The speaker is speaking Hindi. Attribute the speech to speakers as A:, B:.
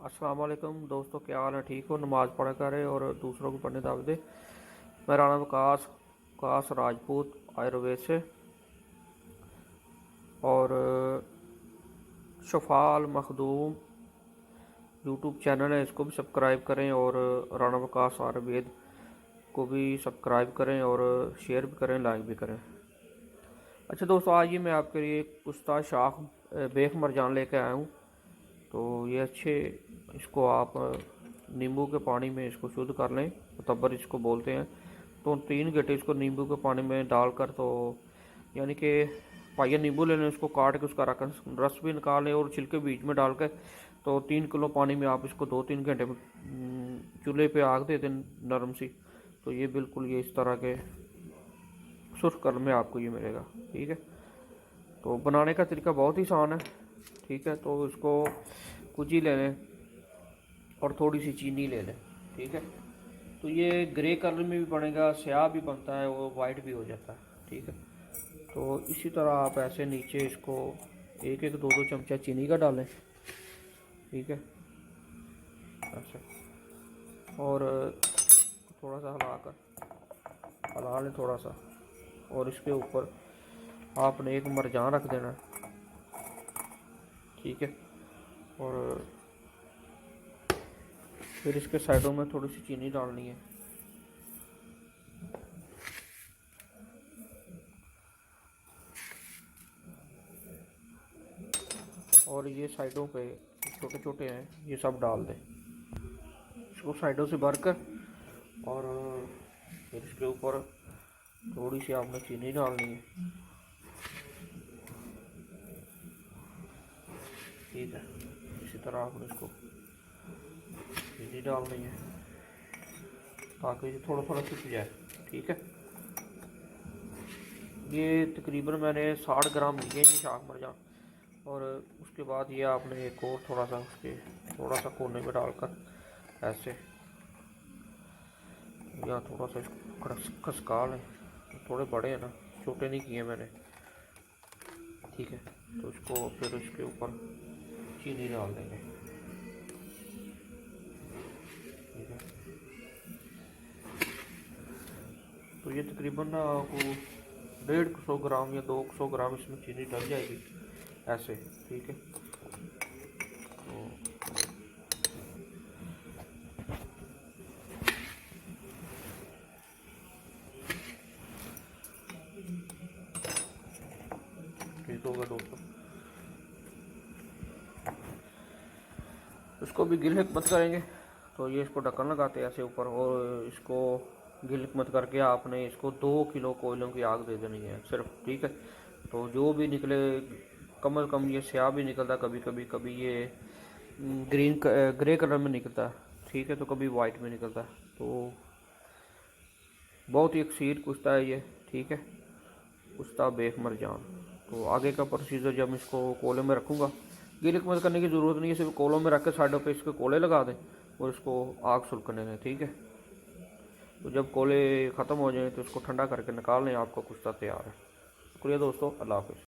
A: अस्सलाम वालेकुम दोस्तों, क्या हाल है? ठीक हो? नमाज़ पढ़ा करें और दूसरों को पढ़ने दावत दे। मैं राना वकास राजपूत आयुर्वेद से और शफाल मखदूम यूट्यूब चैनल है, इसको भी सब्सक्राइब करें और राना वकास आयुर्वेद को भी सब्सक्राइब करें और शेयर भी करें, लाइक भी करें। अच्छा दोस्तों, आज ही मैं आपके लिए कुश्ता शाख बेख मरजान लेके आया हूँ। तो ये अच्छे, इसको आप नींबू के पानी में इसको शुद्ध कर लें, मुतब्बर इसको बोलते हैं। तो 3 घंटे इसको नींबू के पानी में डालकर, तो यानी कि पाइया नींबू ले लें, उसको काट के उसका रस भी निकाल लें और छिलके बीच में डाल कर, तो 3 किलो पानी में आप इसको 2-3 घंटे में चूल्हे पे आग दे दें नरम सी। तो ये बिल्कुल ये इस तरह के सुर्ख कलर में आपको ये मिलेगा। ठीक है, तो बनाने का तरीका बहुत ही आसान है। ठीक है, तो इसको कुछ ही ले लें और थोड़ी सी चीनी ले लें। ठीक है, तो ये ग्रे कलर में भी बनेगा, स्याह भी बनता है, वो वाइट भी हो जाता है। ठीक है, तो इसी तरह आप ऐसे नीचे इसको 1-1, 2-2 चमचा चीनी का डालें। ठीक है, ऐसे, और थोड़ा सा हिला लें थोड़ा सा, और इसके ऊपर आपने एक मरजान रख देना है। ठीक है, और फिर इसके साइडों में थोड़ी सी चीनी डालनी है। और ये साइडों पे छोटे छोटे हैं, ये सब डाल दें इसको साइडों से भरकर। और फिर इसके ऊपर थोड़ी सी आपने चीनी डालनी है। ठीक है, इसी तरह आपने इसको चीनी डालनी है ताकि ये थोड़ा थोड़ा सूख जाए। ठीक है, ये तकरीबन मैंने 60 ग्राम लिए ये शाख मरजान। और उसके बाद ये आपने एक और थोड़ा सा उसके थोड़ा सा कोने में डालकर ऐसे, या थोड़ा सा इसको खसका लें। थोड़े बड़े हैं ना, छोटे नहीं किए मैंने। ठीक है, तो इसको फिर इसके ऊपर चीनी डाल देंगे। ठीक है, तो ये तकरीबन ना आपको 150 ग्राम या 200 ग्राम इसमें चीनी डल जाएगी ऐसे। ठीक है, तो ठीक होगा दोस्तों। इसको भी गिल हिकमत करेंगे। तो ये इसको ढक्कन लगाते हैं ऐसे ऊपर, और इसको गिल हिकमत करके आपने इसको 2 किलो कोयलों की आग दे देनी है सिर्फ। ठीक है, तो जो भी निकले, कम अज़ कम ये स्याह भी निकलता कभी कभी, कभी ये ग्रे कलर में निकलता है। ठीक है, तो कभी वाइट में निकलता है। तो बहुत ही अक्सीर कुश्ता है ये। ठीक है, कुश्ता बेख मरजान। तो आगे का प्रोसीजर, जब इसको कोले में रखूँगा, गीले मत करने की ज़रूरत नहीं है, सिर्फ कोलों में रख के साइडों पे इसके कोले लगा दें और इसको आग सुलगने दें। ठीक है, तो जब कोले ख़त्म हो जाएं तो इसको ठंडा करके निकाल लें, आपका कुश्ता तैयार है। शुक्रिया दोस्तों, अल्लाह हाफ़िज़।